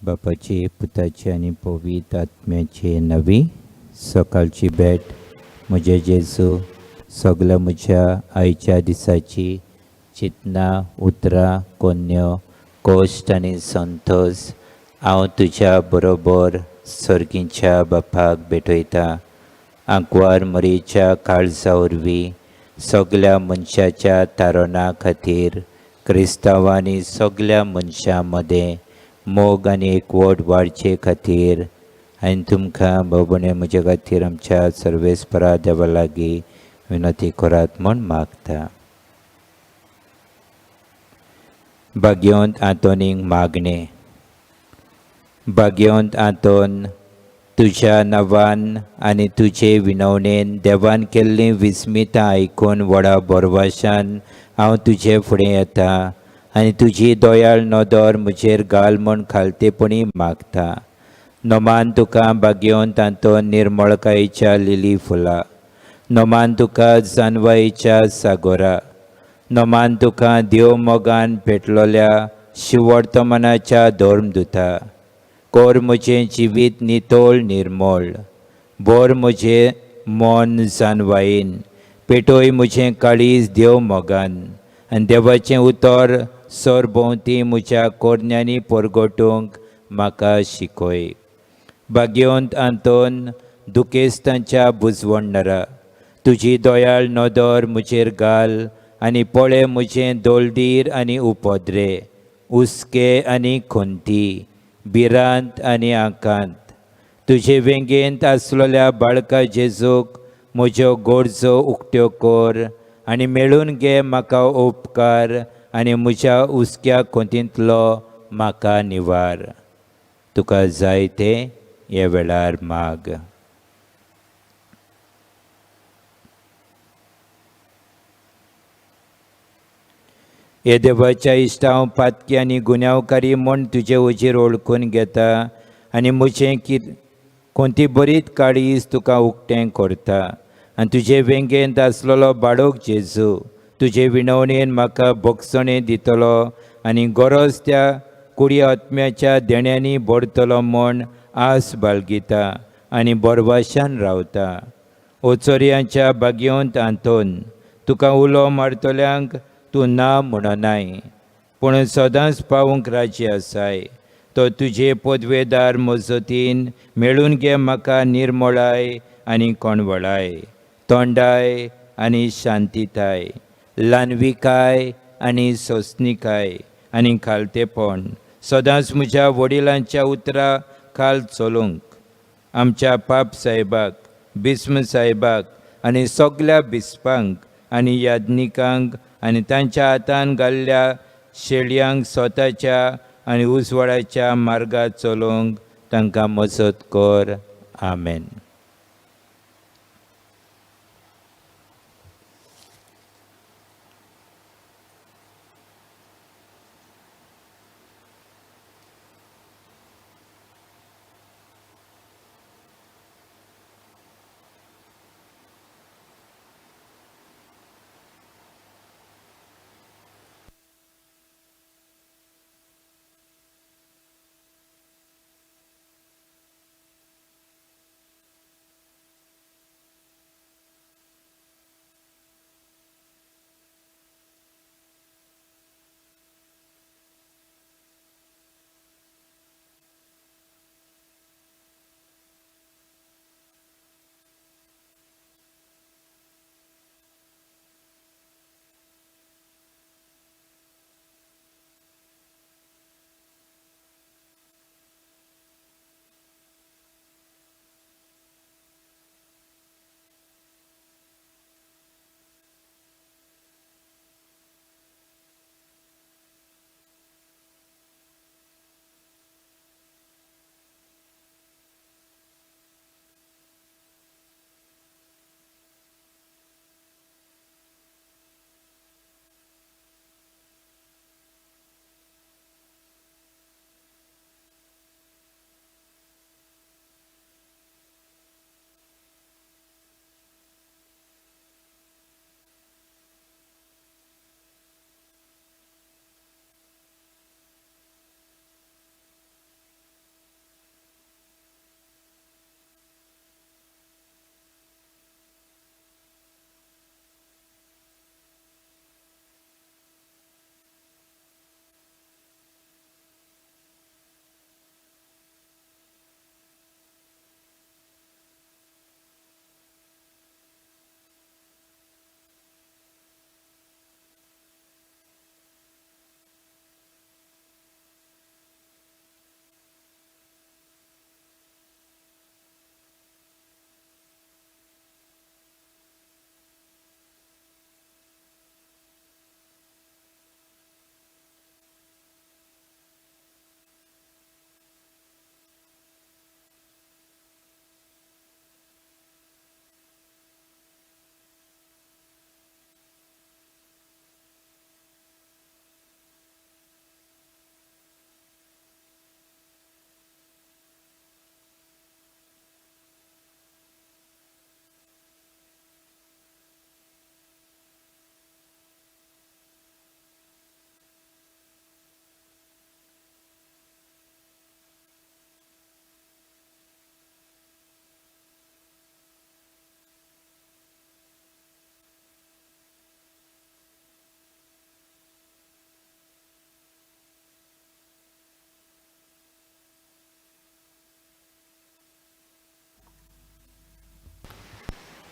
बापाचे पुताचे आणि पवित्र आत्म्याचे नवी सकाळची भेट म्हजे जेजू सगळ्या म्हज्या आईच्या दिसाची चिंतना उतरां कोन्यो कोश्ट आनी संतोष हांव तुज्या बरोबर सर्गीच्या बापाक भेटयता. आंकवार मरीच्या काळजा वरवीं सगळ्या मनशाच्या तारणा खातीर क्रिस्तांवांनी सगळ्या मनशां मदें मोग आनी एकवट वाडचे खातीर हांवें तुमकां बाबणे म्हजे खातीर आमच्या सर्वेस्परा देवा लागीं विनंती करात म्हूण मागता. भाग्यवंत आंतोनीक मागणें. भाग्यवंत आंतोन, तुज्या नवान आनी तुजे विनवणेन देवान केल्लीं विस्मितां आयकून व्हडा बोरवाशान हांव तुजे फुडें येता आनी तुजी दोयाळ नदर म्हजेर घाल म्हूण खालतेपणी मागता. नोमान तुका भाग्यवंत आंतोन निर्मळकायेच्या लिली फुलां. नोमान तुका जानवायेच्या सागोरा. नोमान तुका देव मोगान पेटलोल्या शिवर्तमानाच्या धर्मदुता. कोर म्हजें जिवीत नितोळ निर्मळ. बोर म्हजें मोन जानवायेन. पेटोय म्हजें काळीज देव मोगान आनी देवाचें उतर सरभोंवती म्हज्या कोरण्यांनी परगटूंक म्हाका शिकय. भाग्यवंत आंतोन, दुखेस्तांच्या बुजवणदारा, तुजी दोयाळ नदर म्हजेर घाल आनी पळय म्हजें दोलदीर आनी उपद्रे, हुस्के आनी खंती, भिरांत आनी आकांत. तुजे वेंगेंत आसलोल्या बाळका जेजूक म्हज्यो गरजो उक्त्यो कर आनी मेळून घे म्हाका उपकार आनी म्हज्या हुस्क्या खोंतींतलो म्हाका निवार. तुका जाय तें हे वेळार माग. हे देवाच्या इश्टा हांव पातकी आनी गुन्यांवकारी म्हूण तुजे वजीर ओळखून घेता आनी म्हजें कोणती बरीत काळीज तुका उक्तें करता. आनी तुजे वेंगेंत आसलेलो बाळक जेजू तुजे विनवणेन म्हाका भोगसणें दितलो आनी गरज त्या कुडी आत्म्याच्या देण्यांनी भरतलो म्हूण आस बाळगिता आनी बोरवाशान रावता. ओचोरयांच्या भाग्यवंत आंतोन, तुका उलो मारतल्यांक तूं ना म्हणनाय पूण सदांच पावूंक राजी आसाय. तो तुजे पदवेदार मजतीन मेळून घे म्हाका निर्मळाय आनी कोणवळाय, तोंडाय आनी शांतीताय, ल्हानविकाय आनी सोंसणीकाय आनी खालतेपण सदांच म्हज्या वडिलांच्या उतरां खाल चलूंक. आमच्या पाप साहेबाक, बिस्म साहेबाक आनी सगल्या बिस्पांक आनी याज्ञिकांक आनी तांच्या हातान घाल्ल्या शेळयांक स्वताच्या आनी उजवाडाच्या मार्गात चलूंक तांकां मजत कर. आमेन.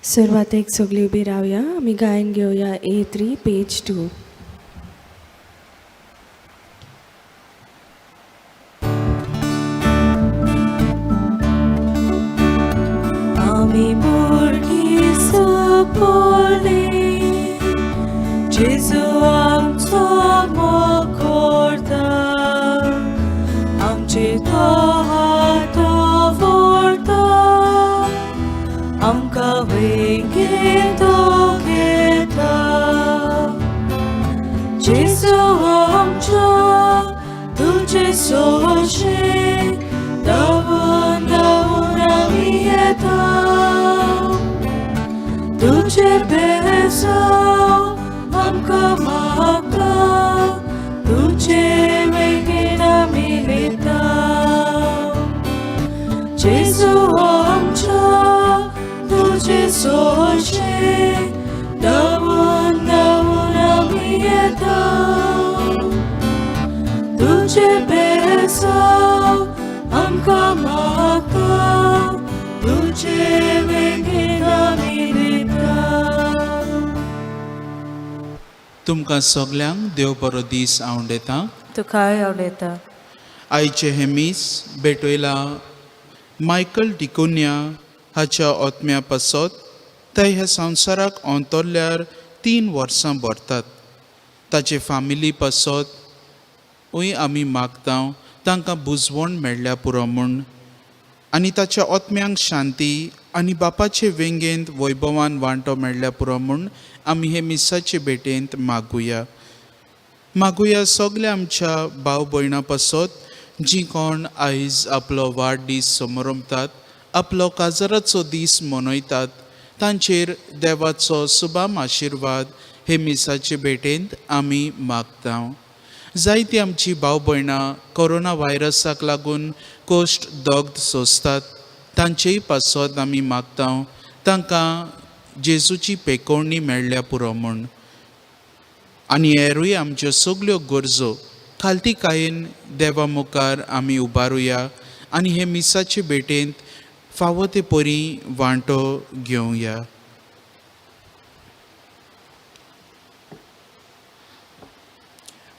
सुरवातेक सगळी उबी रावया. आमी गायन घेवया A3 पेज 2. आमी पोरगी सोपोले जेजू आमचो मोग करता आमचे तो हात व्हरता आमकां वेगीन तो घेता जेजू आमच्या तुजे सोशेक धांवून धांवून आमी येता तुजे बेजां आमकां मागता तुजे वेगीन आमी येता जेजू आमच्या तुजे सोशेक धांवून धांवून आमी येता तुजे बेजां आमकां मागता तुजे वेगीन आमी येता. तुमकां सगल्यांक देव बरो दीस आवडेता. तुकाय आवडेता. आयचे हे मीस बेटोयला मायकल डिकोनिया हाच्या ओतम्या पासत ते ह्या संवसाराक अंतरल्यार 3 वर्सां भरतात. ताचे फॅमिली पासत उय आमी मागता तांकां बुजवण मेळ्ळ्या पुरो म्हूण आनी ताच्या ओतम्यांक शांती आनी बापाचे वेंगेंत वैभवान वांटो मेळ्ळ्या पुरो म्हूण आमी हे मिसाचे भेटेंत मागुया सगल्या आमच्या भाव भयणां पासत जी कोण आयज आपलो वाडदीस समारंभतात आपलो काजाराचो दीस मनयतात तांचेर देवाचो सुबाम आशिर्वाद हे मिसाचे भेटेंत आमी मागता. जायतीं आमची भाव भयणां कोरोना व्हायरसाक लागून कोश्ट दोग्ध सोंसतात तांचेय पासत आमी मागता तांकां जेजूची पेकोवणी मेळ्ळ्या पुरो म्हूण आनी हेरूय आमच्यो सगल्यो गरजो खालतीकायेन देवा मुखार आमी उबारुया आनी हे मिसाचे भेटेंत फावो ते परी वांटो घेवया.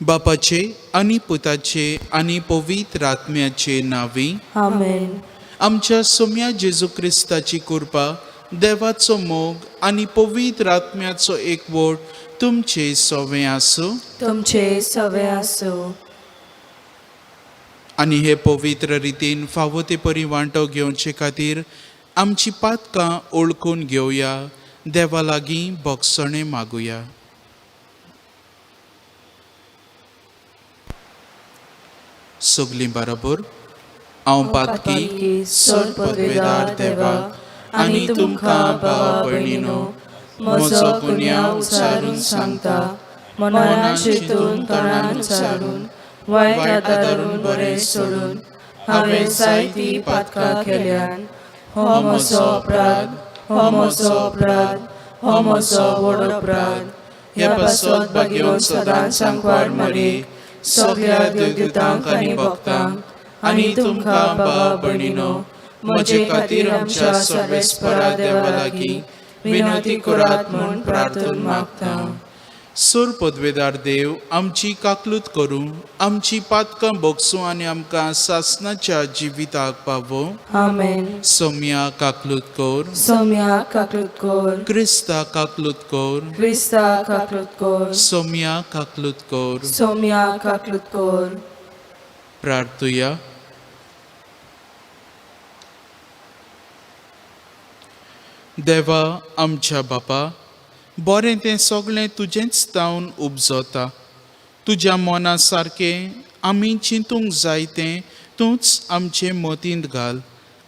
बापाचे आनी पुताचे आनी पवित्र आत्म्याचे नांवी आमेन. आमच्या सोम्या जेजू क्रिस्ताची कृपा देवाचो मोग आनी पवित्र आत्म्याचो एकवट तुमचे सवे आसूं. तुमचे सवे आसूं. आनी हे पवित्र रितीन फावो ते परी वांटो घेवचे खातीर आमची पातकां ओळखून घेवया देवा लागीं भोगसणे मागुया. सगलीं बरोबर. हांव पातकी चड पदवेदार देवा आनी तुमकां भावा भयणीनो म्हजो गुन्यांव उचारून सांगता मनान चिंतून तोंडान उचारून वायट आदारून बरें सोडून हांवें जायतीं पातकां केल्यान हो म्हजो अपराध हो म्हजो अपराध हो म्हजो व्हड अपराध. ह्या पासत भाग्योन सदांच सांकवाड मारीक सगळ्या देवदूतांक आनी भक्तांक आनी तुमकां भावा भयणीनो म्हजे खातीर आमच्या सर्वेस्परा देवा लागीं विनंती करात म्हूण प्रार्थना मागता. सूर पदवेदार देव आमची काकलूत करूं आमची पातकां भोगसूं आनी आमकां सासणाच्या जिविताक पावो. आमेन. सोम्या काकलूत कोर. सोम्या काकलूत कोर. क्रिस्ता काकलूत कोर. क्रिस्ता काकलूत कोर. सोम्या काकलूत कोर. सोम्या काकलूत कोर. प्रार्थुया. देवा आमच्या बापा बरें तें सगळें तुजेंच तावन उपजता. तुज्या मोना सारकें आमी चिंतूंक जाय तें तूंच आमचे मतींत घाल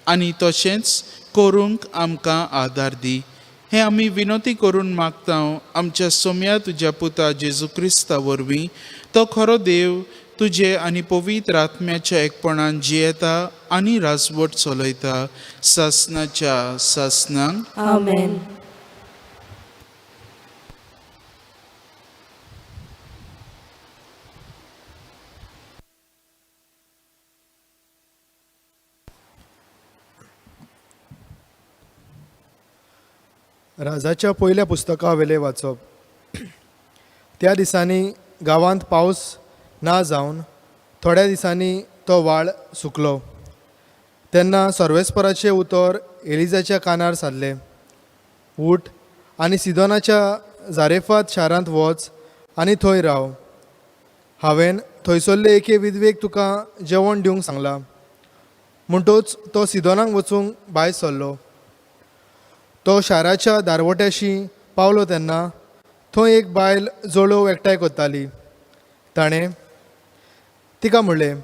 आनी तशेंच करूंक आमकां आदार दी. हें आमी विनंती करून मागता आमच्या सोम्या तुज्या पुता जेजू क्रिस्ता वरवीं. तो खरो देव तुजे आनी पवित्र आत्म्याच्या एकपणान जियेता आनी राजवट चलयता सासणाच्या सासणांक. आमेन. राजाच्या पयल्या पुस्तका वेले वाचप. त्या दिसांनी गांवांत पावस ना जावन थोड्या दिसांनी तो व्हाळ सुकलो. तेन्ना सर्वेस्पराचें उतर एलिजाच्या कानार सारलें, उठ आनी सिदोनाच्या जारेफात शारांत वच आनी थंय राव. हांवें थंयसरले एके विधवेक तुका जेवण दिवंक सांगलां. म्हणटूच तो सिदोनाक वचूंक भायर सरलो. तो शाराच्या दारवट्याशी पावलो तेन्ना थंय एक बायल जोळोव एकठांय करताली. ताणें तिका म्हणलें,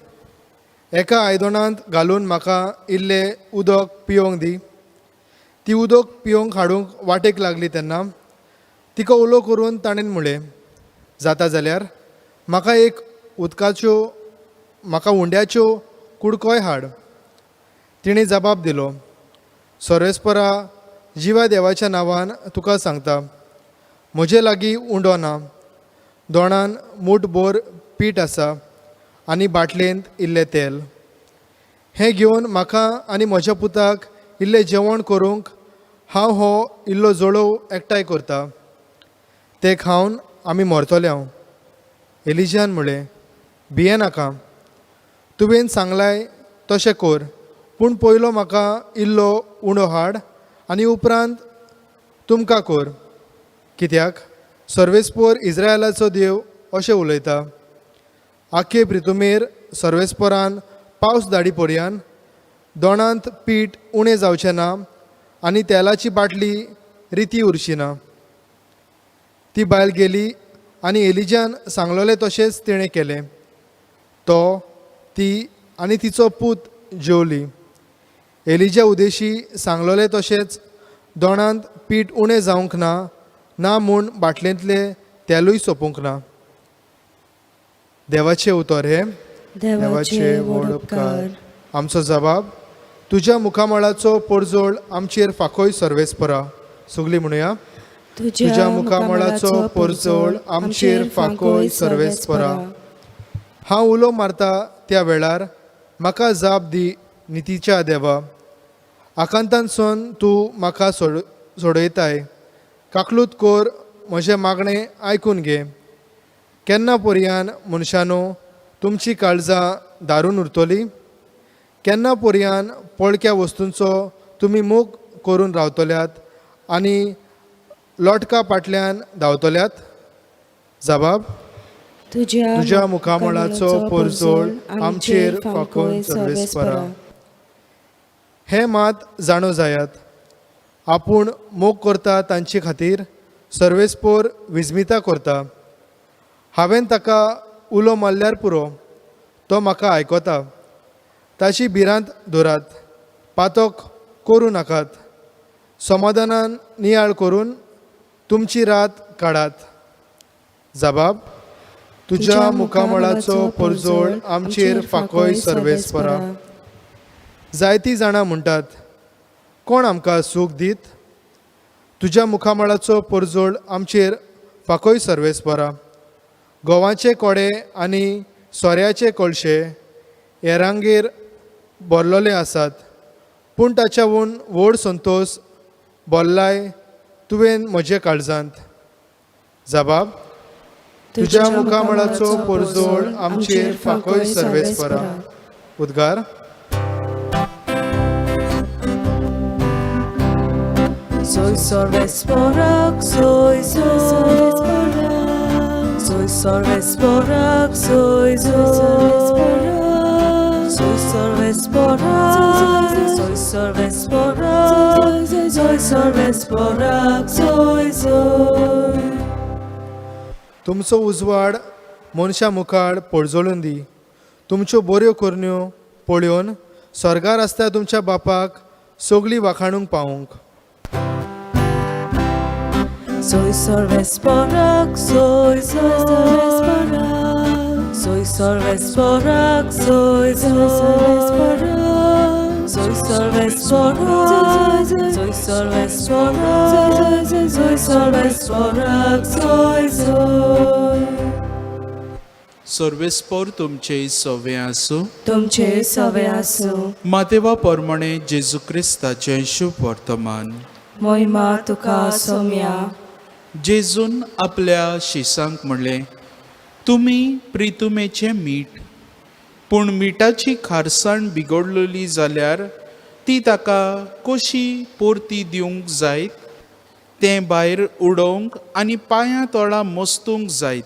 एका आयदनांत घालून म्हाका इल्लें उदक पिवंक दी. ती उदक पिवंक हाडूंक वाटेक लागली तेन्ना तिका उलो करून ताणें म्हणलें, जाता जाल्यार म्हाका एक उंड्याच्यो कुडकोय हाड. तिणें जबाब दिलो, सर्वेस्परा, जिवा देवाच्या नांवान तुका सांगता, म्हजे लागीं उंडो ना. दोणान मूठभर पीठ आसा आनी बाटलेंत इल्लें तेल. हें घेवन म्हाका आनी म्हज्या पुताक इल्लें जेवण करूंक हांव हो इल्लो जोळोव एकठांय करता. तें खावन आमी मरतले हांव. एलिजान म्हणलें, भिये नाका, तुवें सांगलाय तशें कर, पूण पयलो म्हाका इल्लो उंडो हाड आनी उपरांत तुमकां कर. कित्याक सर्वेस्पर इस्रायलाचो देव अशें उलयता, आख्खे प्रितुमेर सर्वेस्परान पावस धाडी पर्यान दोणांत पीठ उणें जावचें ना आनी तेलाची बाटली रिती उरची ना. ती बायल गेली आनी एलिजान सांगलोलें तशेंच तिणें केलें. तो, ती आनी तिचो पूत जेवली. एलिजा उदेशी सांगलोलें तशेंच दोणांत पीठ उणें जावंक ना म्हूण बाटलेंतलें तेलूय सोंपूंक ना. देवाचें उतर हे देवाचे व्हड उपकार. आमचो जबाब, तुज्या मुखामळाचो परजोळ आमचेर फाकोय सर्वेस्परा. सगळीं म्हणुया, तुज्या मुखामळाचो परजोळ आमचेर फाकोय सर्वेस्परा. हांव उलो मारता त्या वेळार म्हाका जाप दी नितीच्या देवा. आकांतांतसून तूं म्हाका सोडयताय. काकलूत कोर म्हजें मागणें आयकून घे. केन्ना पर्यान मनशानो तुमची काळजां दारून उरतली? केन्ना पर्यान पळक्या वस्तूंचो तुमी मोग करून रावतल्यात आनी लोटका फाटल्यान धांवतल्यात? जबाब, तुज्या मुखामळाचो परजोळ आमचेर फाकोय सर्वेस्परा. हे मात जाणो जायात, आपूण मोग करता तांचे खातीर सर्वेस्पर विजमिता करता. हांवें ताका उलो मारल्यार पुरो, तो म्हाका आयकता. ताची भिरांत धरात, पातोक करूं नाकात. समाधानान नियाळ करून तुमची रात काडात. जबाब, तुज्या मुखामळाचो परजोळ आमचेर फाकोय सर्वेस्परा. जायतीं जाणां म्हणटात, कोण आमकां सूख दीत? तुज्या मुखामळाचो परजोळ आमचेर फाकोय सर्वेस्परा. गोवाचे कोडे आनी सोऱ्याचे कळशे येरांगेर भरलोले आसात, पूण ताच्याहून व्हड संतोश भरलाय तुवें म्हजे काळजांत. जबाब, तुज्या मुखामळाचो परजोळ आमचेर फाकोय सर्वेस्परा. उद्गार, Soy sorvesporak, soy sorvesporak, soy sorvesporak, soy sorvesporak, soy sorvesporak, soy sorvesporak, soy sorvesporak, soy. तुमचो उजवाड मनशा मुखार पळजोळून दी. तुमच्यो बऱ्यो करण्यो पळयोवन स्वर्गार आसता तुमच्या बापाक सगळीं वाखाणूंक पावूंक. Soy sorvesporak, soy sorvesporak, soy sorvesporak, soy sorvesporak, soy sorvesporak, soy sorvesporak, soy sorvesporak, soy. सर्वेस्पर तुमचे सवे आसूं. तुमचे सवे आसूं. मातेवा पोरमणे जेजू क्रिस्ताचें शुभ वर्तमान. महिमा तुका सौम्या. जेजून आपल्या शिसांक म्हणले, तुमी प्रितुमेचें मीठ. पूण मिठाची खारसाण बिगडलेली जाल्यार ती ताका कशी परती दिवंक जायत? तें भायर उडोवंक आनी पांयां तोळा मोस्तूंक जायत,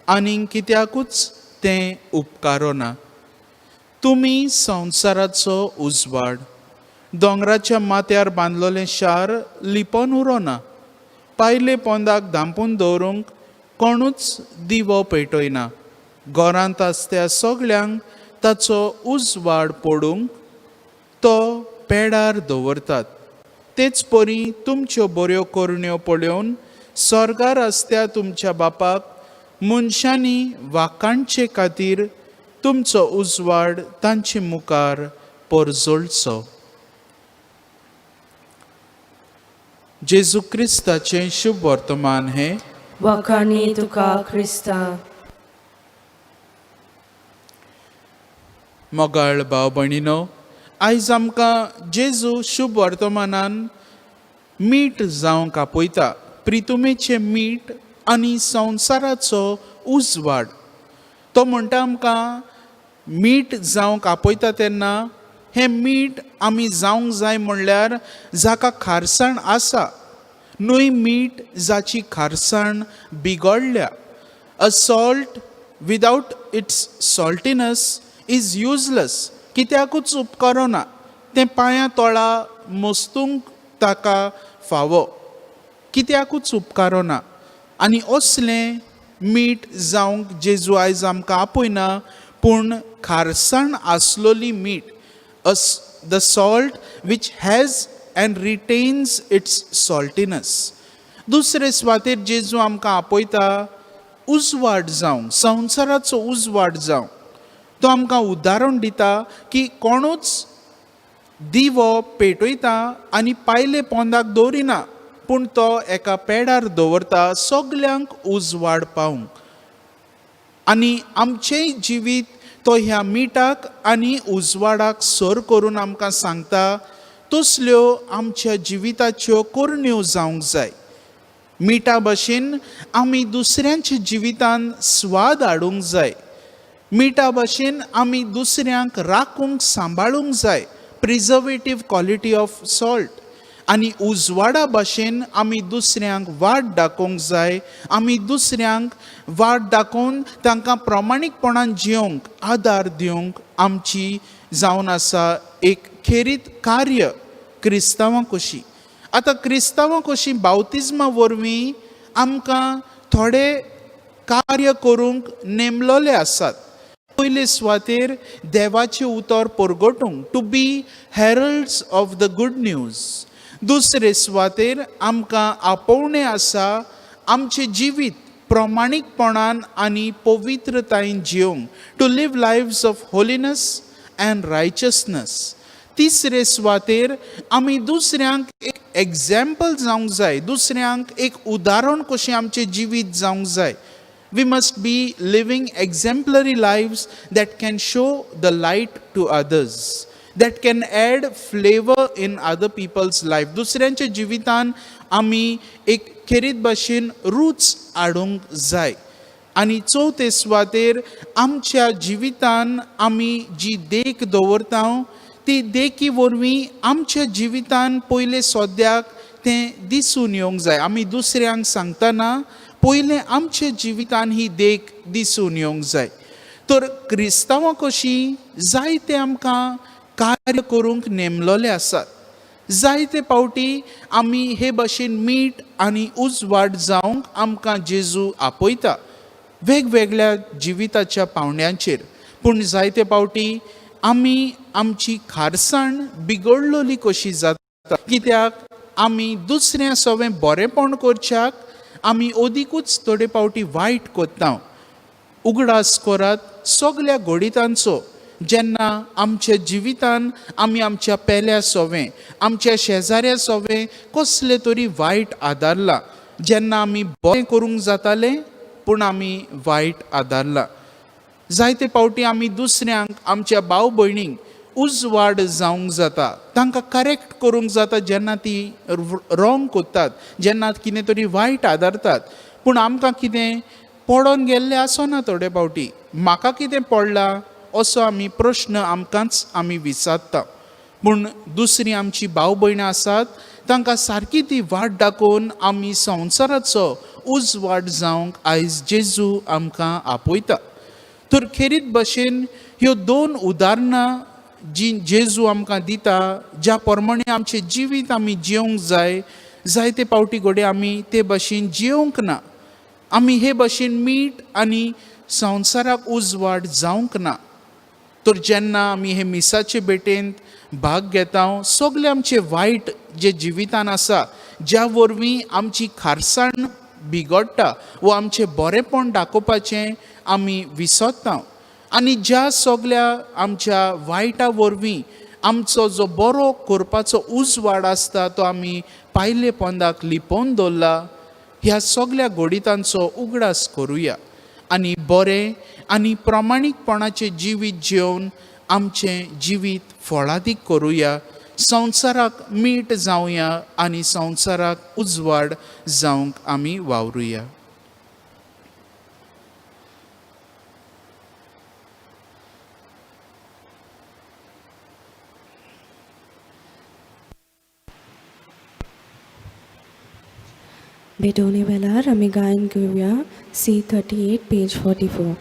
आनीक कित्याकूच तें उपकारो ना. तुमी संवसाराचो उजवाड. दोंगराच्या माथ्यार बांदलोलें शार लिपोन उरोना. पायले पोंदाक धांपून दवरूंक कोणूच दिवो पेटयना. घरांत आसत्या सगळ्यांक ताचो उजवाड पडूंक तो पेडार दवरतात. तेच परी तुमच्यो बऱ्यो करण्यो पळोवन स्वर्गार आसत्या तुमच्या बापाक मनशांनी वाखाणचे खातीर तुमचो उजवाड तांचे मुखार परजोळचो. जेजू क्रिस्ताचें शुभ वर्तमान हें. वखाणी तुका क्रिस्ता. मोगाळ भाव भयणीनो, आयज आमकां जेजू शुभ वर्तमानान मीठ जावंक आपयता. प्रितुमेचें मीठ आनी संवसाराचो उजवाड. तो म्हणटा आमकां मीठ जावंक आपयता तेन्ना हें मीठ आमी जावंक जाय म्हणल्यार जाका खारसाण आसा. न्हय मीठ जाची खारसाण बिगडल्या. A salt without its saltiness is useless. कित्याकूच उपकारो ना. तें पांयां तोळा मोस्तूंक ताका फावो. कित्याकूच उपकारो ना. आनी असलें मीठ जावंक जेजू आयज आमकां आपयना, पूण खारसाण आसलोली मीठ. The salt which has and retains its saltiness. दुसरे सुवातेर जेजू आमकां आपयता उजवाड जावंक, संवसाराचो उजवाड जावंक. तो आमकां उदाहरण दिता की कोणूच दिवो पेटयता आनी पायले पोंदाक दवरिना, पूण तो एका पेडार दवरता सगल्यांक उजवाड पावंक. आनी आमचेंय जिवीत तो ह्या मिठाक आनी उजवाडाक सर करून आमकां सांगता तसल्यो आमच्या जिविताच्यो करण्यो जावंक जाय. मिठा भाशेन आमी दुसऱ्यांच्या जिवितान स्वाद हाडूंक जाय. मिठा भाशेन आमी दुसऱ्यांक राखूंक सांबाळूंक जाय. प्रिजर्वेटीव क्वॉलिटी ऑफ सॉल्ट. आनी उजवाडा भाशेन आमी दुसऱ्यांक वाट दाखोवंक जाय. आमी दुसऱ्यांक वाट दाखोवन तांकां प्रामाणीकपणान जियोंक आदार दिवंक आमची जावन आसा एक खेरीत कार्य क्रिस्तांवां कशी. आतां क्रिस्तांवां कशी बावतिजमा वरवीं आमकां थोडे कार्य करूंक नेमलोले आसात. पयले सुवातेर देवाचें उतर परगटूंक, to be heralds of the good news. दुसरे सुवातेर आमकां आपोवणें आसा आमचें जिवीत प्रामाणीकपणान आनी पवित्रतायेन जियोंक, to live lives of holiness and righteousness. तिसरे सुवातेर आमी दुसऱ्यांक एक एग्जाम्पल जावंक जाय. दुसऱ्यांक एक उदाहरण कशें आमचें जिवीत जावंक जाय. We must be living exemplary lives that can show the light to others, that can add flavor in other people's life. दुसऱ्यांच्या जिवितान आमी एक खेरीत भाशेन रूच हाडूंक जाय. आनी चवथे सुवातेर आमच्या जिवितान आमी जी देख दवरता ती देखी वरवीं आमच्या जिवितान पयले सोद्याक तें दिसून येवंक जाय. आमी दुसऱ्यांक सांगतना पयलें आमच्या जिवितान ही देख दिसून येवंक जाय. तर क्रिस्तांवां कशीं जायते आमकां कार्य करूंक नेमलोले आसात. जायते पावटी आमी हे भाशेन मीठ आनी उजवाड जावंक आमकां जेजू आपयता वेगवेगळ्या जिविताच्या पावंड्यांचेर. पूण जायते पावटी आमी आमची खारसाण बिगडलोली कशी जाता. कित्याक आमी दुसऱ्या सवें बरेंपण करच्याक आमी ओदीकूच थोडे पावटी वायट कोत्ता. उगडास करात सगल्या घोडितांचो. जेन्ना आमच्या जिवितान आमी आमच्या पेल्या सोवें, आमच्या शेजाऱ्या सोवें कसले तरी वायट आदारला. जेन्ना आमी बरें करूंक जातालें पूण आमी वायट आदारला. जायते पावटी आमी दुसऱ्यांक, आमच्या भाव भयणींक उजवाड जावंक जाता, तांकां करेक्ट करूंक जाता जेन्ना ती रॉंग कोत्तात, जेन्ना कितें तरी वायट आदरतात. पूण आमकां कितें पडोन गेल्लें आसना थोडे फावटी. म्हाका कितें पडलां असो आमी प्रश्न आमकांच आमी विचारता. पूण दुसरी आमची भाव भयणां आसात, तांकां सारकी ती वाट दाखोवन आमी संवसाराचो उजवाड जावंक आयज जेजू आमकां आपयता. तर खेरीत भशेन ह्यो 2 उदाहरणां जी जेजू आमकां दिता, ज्या प्रमाणे आमचें जिवीत आमी जियोंक जाय, जायते फावटी घोडे आमी ते भशेन जियोंक ना. आमी हे भशेन मीठ आनी संवसाराक उजवाड जावंक ना. तर जेन्ना आमी हे मिसाचे भेटेंत भाग घेता, सगळे आमचे वायट जे जिवितान आसा, ज्या वरवीं आमची खारसाण बिगडटा वा आमचें बरेंपण दाखोवपाचें आमी विसरता, आनी ज्या सगळ्या आमच्या वायटा वरवीं आमचो जो बरो करपाचो उजवाड आसता तो आमी पायले पोंदाक लिपोवन दवरला, ह्या सगळ्या घोडितांचो उगडास करुया आनी बरें आनी प्रामाणीकपणाचें जिवीत जिवन आमचें जिवीत फळादीक करुया. संवसाराक मीठ जावया आनी संवसाराक उजवाड जावंक आमी वावरुया. बेटोने वेळार आमी गायन घेवया C38 पेज 44.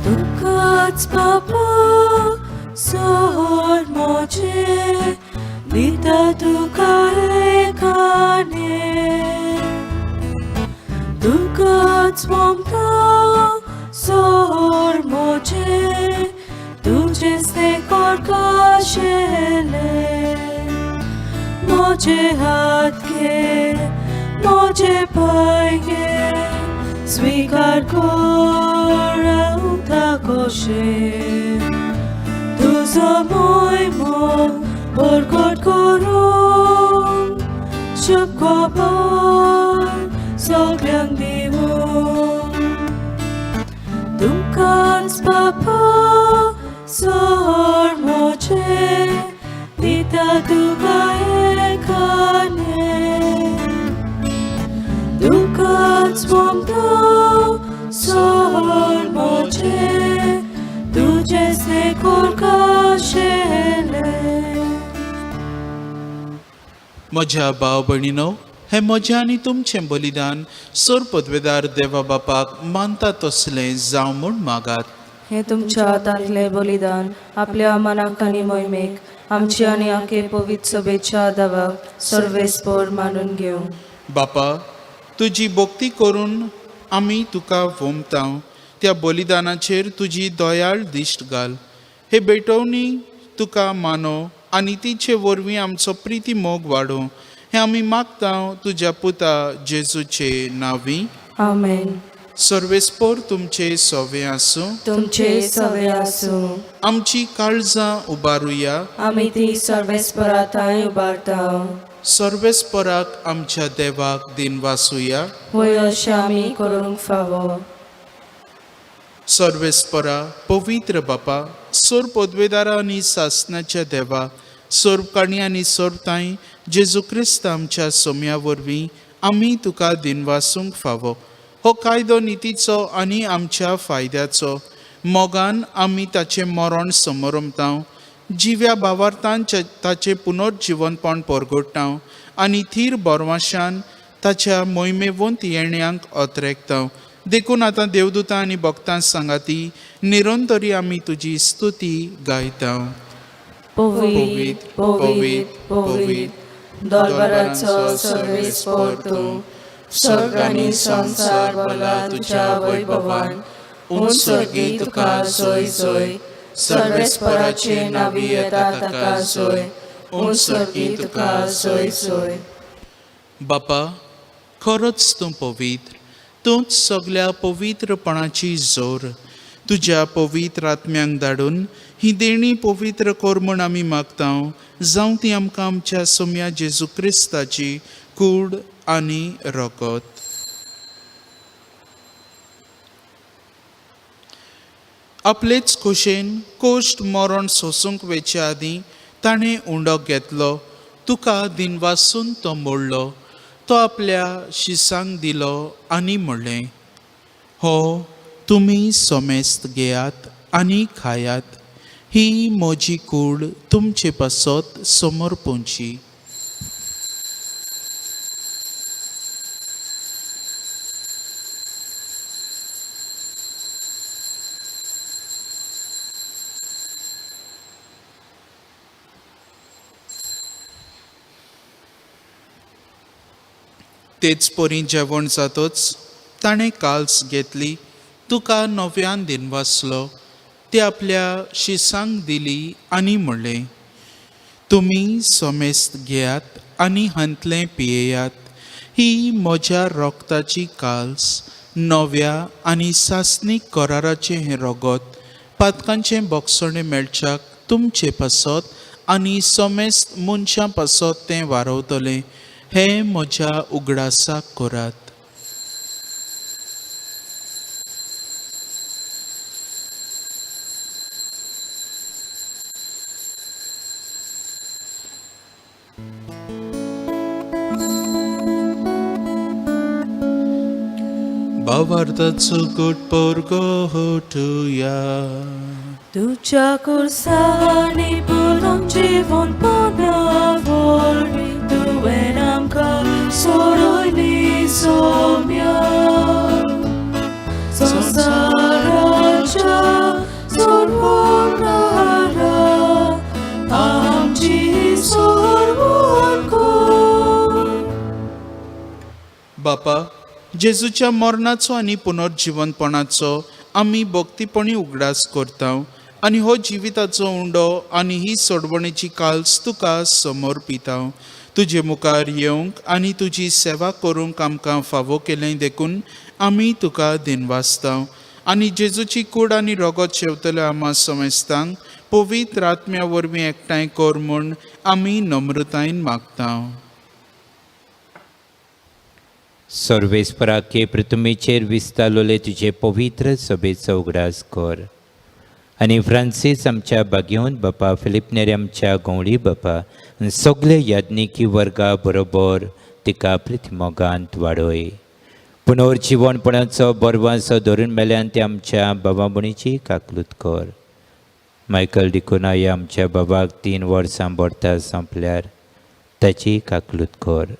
तुकाच बाबा सोर मोचे दिता तुका एकाने, तुकाच ममता सोर मोचे तुझे से कोरकाशेले. मोजे हात घे मोजे पाय घे स्वीकार कर उताकोशे. तुझो मोयमो बरकत करून शुभखबर सगळ्यांक दिवून. तुकाच बाबा सोर मोचे दिता तुका एकाने, तुकाच ममता सोर मोचे तुझे से कोरकाशेले. म्हज्या भाव भयणीनो, हें म्हजें आनी तुमचें बलिदान सोर पदवेदार देवा बापाक मानता तसलें जावं म्हूण मागात. हे तुमच्या हातांतले बलिदान आपल्या मनाक आनी मोहिमेक आमची आनी आखे पवित्र सभेच्या दावाक सर्वेस्पर मानून घेवं. बापा, तुजी भक्ती करून आमी तुका वोमता, त्या बलिदानाचेर तुजी दयाळ दिश्ट घाल. हे बेटोवणी तुका मानो आनी तिचे वरवीं आमचो प्रिती मोग वाडो, हें आमी मागता तुज्या पुता जेजूचे नांवी. आमेन. सर्वेस्पर तुमचे सोवे आसूं, तुमचे सवे आसूं. आमची काळजां उबारुया. आमी ती सर्वेस्पराताय उबारता. सर्वेस्पराक आमच्या देवाक दिनवासुया. होय अशें आमी करूंक फावो. सर्वेस्परा पवित्र बापा, सोर पदवेदारा आनी सासणाच्या देवा, सोरकाणी आनी सोरताय जेजू क्रिस्त आमच्या सोम्या वरवीं आमी तुका दिनवासूंक फावो. हो कायदो नितीचो आनी आमच्या फायद्याचो. मोगान आमी ताचें मरण समोरमता, जिव्या भावार्थान ताचें पुनर्जिवनपण परगोडटा आनी थीर बोरवाशान ताच्या मोहिमेवंत येण्याक ओतरेकता. देखून आतां देवदूतां आनी भक्तां सांगाती निरंतरी आमी तुजी स्तुती गायता. पवित पवित पवित दरबाराचो सर्वेस्पर तूं. स्वर्ग आनी संसार भला तुज्या वैभवान. उंचर्गी तुका सोय सोय. सर्वेस्पराचे नावी येता ताका सोय. उंचर्गी तुका सोय सोय. बापा, खरोच तूं पवित्र, तूंच सगळ्या पवित्रपणाची जोर. तुज्या पवित्र आत्म्यांक धाडून ही देणी पवित्र कर म्हूण आमी मागता, जावं ती आमकां आमच्या सोम्या जेजू क्रिस्ताची कूड आनी रगत. आपलेच खोशेन कोश्ट मरण सोसूंक वेचे आदीं ताणें उंडो घेतलो. तुका दिनवासून तो मोडलो. तो आपल्या शिसांक दिलो आनी म्हणलें, हो तुमी सोमेस्त घेयात आनी खायात. ही म्हजी कूड तुमचे पासत समोर पोंची. तेच परी जेवण जातच ताणें काल्स घेतली. तुका नव्यान दिनवासलो. ते आपल्या शिसांक दिली आनी म्हणलें, तुमी सोमेस्त घेयात आनी हांतलें पियेयात. ही म्हज्या रोगताची काल्स, नव्या आनी सासणीक कराराचें हें रगत. पातकांचें बोगसणें मेळच्याक तुमचे पासत आनी सोमेस्त मनशां पासत तें वारवतलें. हें म्हज्या उगडासाक करात. भावार्थाचो गोड पोरगो होटुया. तुझ्या कुर्सानी पुनम जीवन पुनवळी. तुवें आमकां सोडूनी सोम्या. संसाराच्या सोडवणारा आमची सोडवण कर. बापा, जेजूच्या मरणाचो आनी पुनर्जीवनपणाचो आमी भक्तीपणी उगडास करता आनी हो जिविताचो उंडो आनी ही सोडवणेची काल्स तुका समर्पिता. तुजे मुखार येवंक आनी तुजी सेवा करूंक आमकां फावो केलें देखून आमी तुका दिनवासता. आनी जेजूची कूड आनी रगत शेवतल्या आमा समेस्तांक पवित्र आत्म्या वरवीं एकठांय कर म्हूण आमी नम्रतायेन मागता. सर्वेस्पराके पृथ्वीचेर विस्तारलोले तुजे पवित्र सभेचो उगडास कर. आनी फ्रांसीस आमच्या बागेवन बापा, फिलिप नेरे आमच्या गवळी बापा, सगळे याज्ञिकी वर्गा बरोबर तिका पृथ्वीमोगांत वाडय. पुनर्जीवनपणाचो बरवांसो धरून मेल्यान ते आमच्या बाबा भणीची काकलूत कर. मायकल डिकोनाया आमच्या बाबाक 3 वर्सां भरता सोंपल्यार ताची काकलूत कर.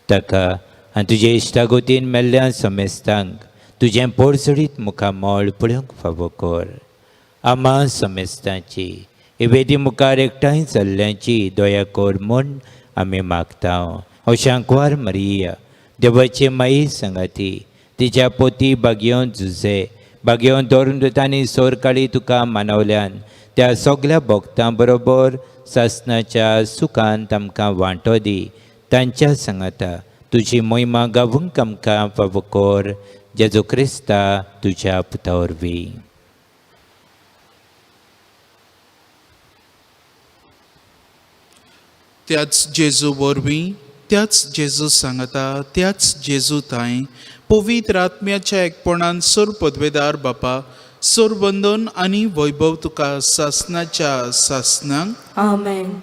ताका आनी तुजे इश्टागोतीन मेल्ल्या समेस्तांक तुजें पोरसडीत मुखामोळ पळोवंक फावो कर. आमा समेस्तांची वेदी मुखार एकठांय चल्ल्याची दया कर म्हूण आमी मागता. शांकवार मरिया, देवाचे माई संगाती, तिच्या पोती बागेवन झुजे, बागेवन धरून दुतांनी सोर काळी तुका मानवल्यान त्या सगळ्या भक्तां बरोबर सासणाच्या सुखांत आमकां वांटो दी. तांच्या सांगाता तुजी महिमा गावूंक आमकां फावो कर. जेजू क्रिस्ता तुज्या पुता वरवीं. त्याच जेजू वरवीं, त्याच जेजू सांगता, त्याच जेजू ताई पवित्र आत्म्याच्या एकपणान सोर पदवेदार बापा, सोर बंदन आनी वैभव तुका सासणाच्या सासणांक. आमेन.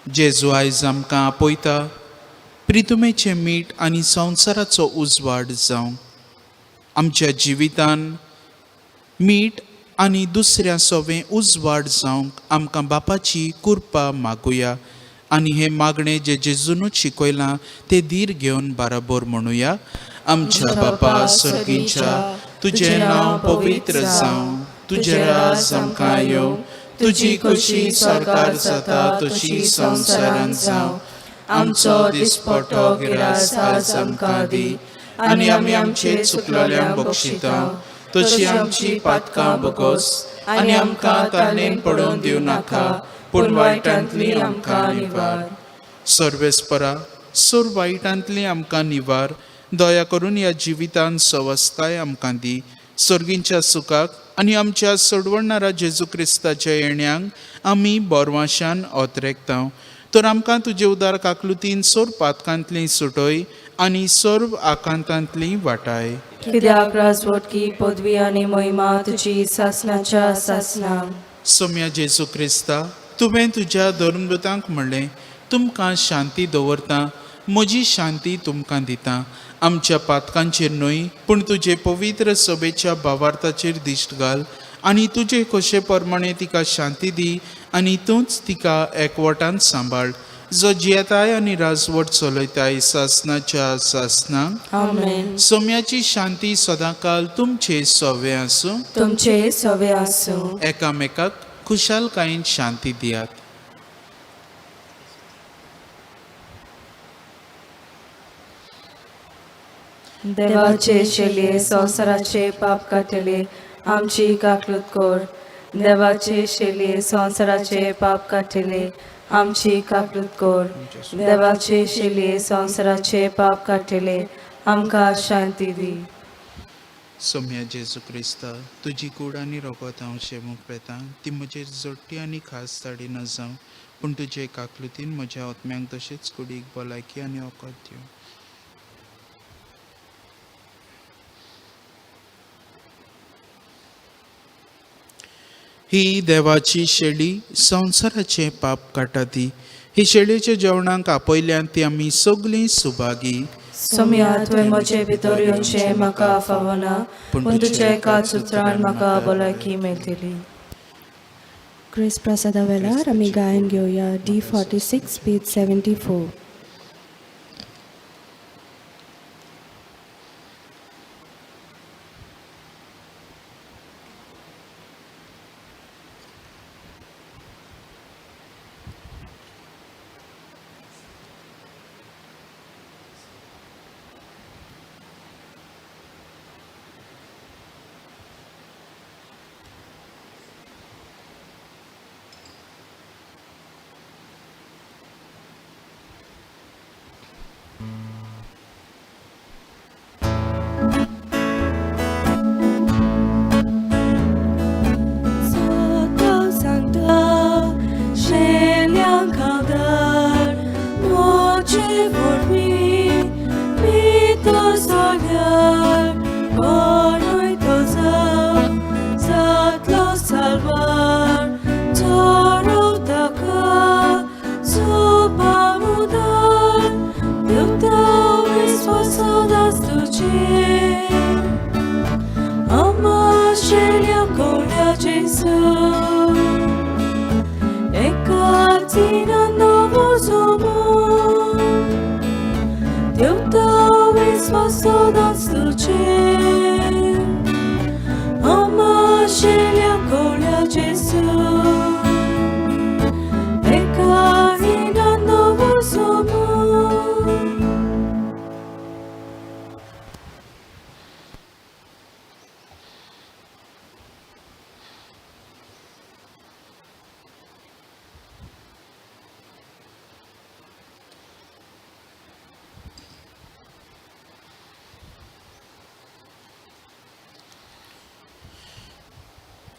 जेजू आयज आमकां आपयता प्रितुमेचें मीठ आनी संवसाराचो उजवाड जावं. आमच्या जिवितान मीठ आनी दुसऱ्या सोवें उजवाड जावंक आमकां बापाची कृपा मागुया. आनी हें मागणें जे जेजूनूच शिकयलां तें धीर घेवन बाराबर म्हणुया. आमच्या बापा सर्गीच्या, तुजें नांव पवित्र जावं. तुजें राज आमकां येवं. तुजी कशी सरकार जाता तशी संवसारांत जावं. आमचो दिसपट्टो गिरास आज आमकां दी. आनी आमी आमचे चुकलोल्यांक बक्षिता तशी आमची पातकां बगोस. आनी आमकां तारणेन पडोवन दिवं नाका, पूण वायटांतली आमकां निवार. सर्वेस्परा, सोर वायटांतली आमकां निवार. दया करून ह्या जिवितान सवस्थाय आमकां दी. सर्गींच्या सुखाक आनी आमच्या सोडवणारा जेजू क्रिस्ताच्या येण्याक आमी बोरवाशान ओतरेकता. तर आमकां तुजे उदार काकलुतीन सोर पातकांतली सुटय आनी सर्व आकांतांतली वाटाय. कित्याक राजवटकी पदवी आनी महिमा तुजी सासणाच्या सासना. सोम्या जेजू क्रिस्ता, तुवें तुज्या धर्मदूतांक म्हणलें, तुमकां शांती दवरता, म्हजी शांती तुमकां दिता. आमच्या पातकांचेर न्हय, पूण तुजे पवित्र सभेच्या भावार्थाचेर दिश्ट घाल आनी तुजे कशे प्रमाणे तिका शांती दी आनी तूंच तिका एकवटान सांबाळ, जो जियेताय आनी राजवट चलयताय सासणाच्या सासना. आमेन. सोम्याची शांती सदांकाल तुमचे सवे आसूं. तुमचे सवे आसूं. एकामेकाक खुशालकायेन शांती दियात. देवाचे शेलये संवसाराचे पाप काटले आमची काकलूत कोर. देवाचे शेलये संवसाराचे पाप काटले आमची काकलूत कोर. देवाचे शेलये संवसाराचे पाप काटले आमकां शांती दी. सोम्या जेजू क्रिस्ता, तुजी कूड आनी रोगोत हांव शेमूक पेतां, ती म्हजेर जोडटी आनी खास ताडी न जावं, पूण तुजे काकलुतीन म्हज्या आत्म्यांक तशेंच कुडीक भलायकी आनी ओकोत दिवं. ही देवाची शेळी संवसाराचे पाप काटा ती. ही शेळयेच्या जेवणाक आपयल्यान ती आमी सगळीं सुभागी. सोम्या तुवें म्हजे भितर येवचें म्हाका फावना, पूण तुज्या एका उतरान म्हाका भलायकी मेळटली. क्रिस प्रसादा वेळार आमी गायन घेवया D46 पेज 74.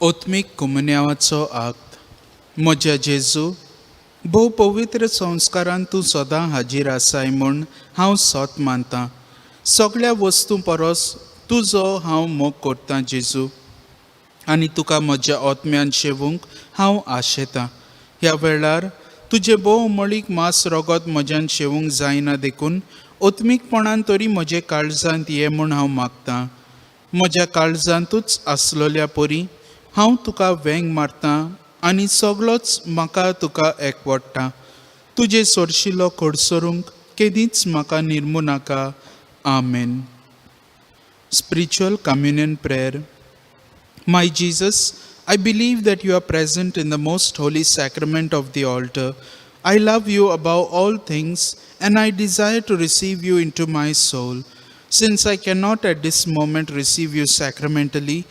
ओत्मीक कुमन्यावाचो आक्त. म्हज्या जेजू, भोव पवित्र संस्कारान तूं सदां हाजीर आसाय म्हूण हांव सोत मानतां. सगळ्या वस्तू परस तुजो हांव मोग करतां जेजू, आनी तुका म्हज्या आत्म्यान शेवूंक हांव आशेतां. ह्या वेळार तुजे भोव मळीक मास रोगत म्हज्यान शेवूंक जायना देखून ओत्मीकपणान तरी म्हजे काळजांत ये म्हूण हांव मागतां. म्हज्या काळजांतूच आसलोल्या परी हांव तुका वेंग मारतां आनी सगळोच म्हाका तुका एकवडटा. तुजे सोरशिल्लो खोडसरूंक केदींच म्हाका निर्मू नाका. आमेन. Spiritual Communion Prayer. My Jesus, I believe that you are present in the most holy sacrament of the altar. I love you above all things and I desire to receive you into my soul. Since I cannot at this moment receive you sacramentally,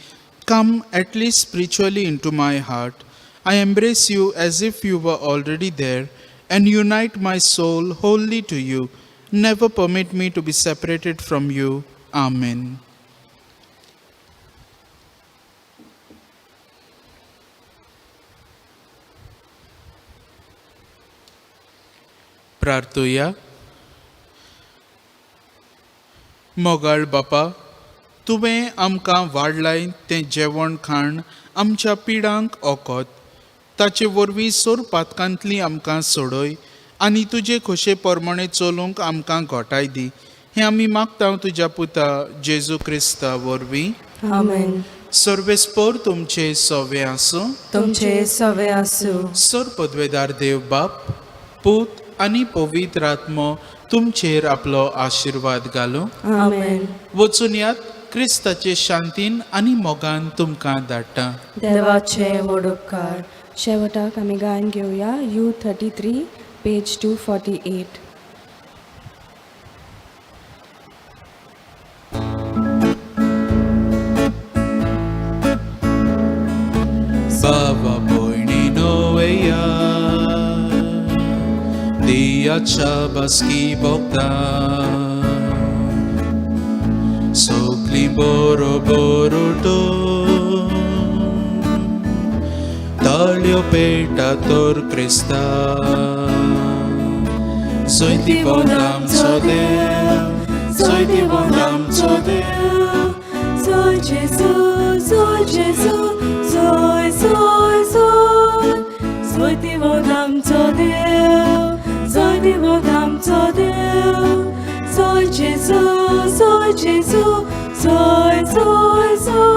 come at least spiritually into my heart. I embrace you as if you were already there and unite my soul wholly to you. Never permit me to be separated from you. Amen. प्रार्थुया. मोगाळ बापा, तुवें आमकां वाडलाय तें जेवण खाण आमच्या पिडांक ओकोत. ताचे वरवीं सोर पातकांतली आमकां सोडय आनी तुजे खोशे पोरमणे चलूंक आमकां घोटाय दी. हें आमी मागता तुज्या पुता जेजू क्रिस्ता वरवीं. आमेन. सर्वेस्पोर तुमचे सवे आसूं. तुमचे सवे आसूं. सर पदवेदार देव बाप, पूत आनी पवित्र आत्मो तुमचेर आपलो आशिर्वाद घालूं. आमेन. वचून यात, क्रिस्ताचे शांतीन आनी मोगान तुमकां धाडटा. देवाचे व्हड उपकार. शेवटाक आमी गायन घेवया U33 page 248. Baba boynino eya diacha baski bokta sokli boro boro to talio peta tor Krista soy ti bondam Dev, soy ti bondam Dev, Soy Jesus, soy Jesus, soy, soy, soy. Soy ti vodam co Deus, soy ti vodam co Deus. Soy Jesus, soy Jesus, soy, soy, soy.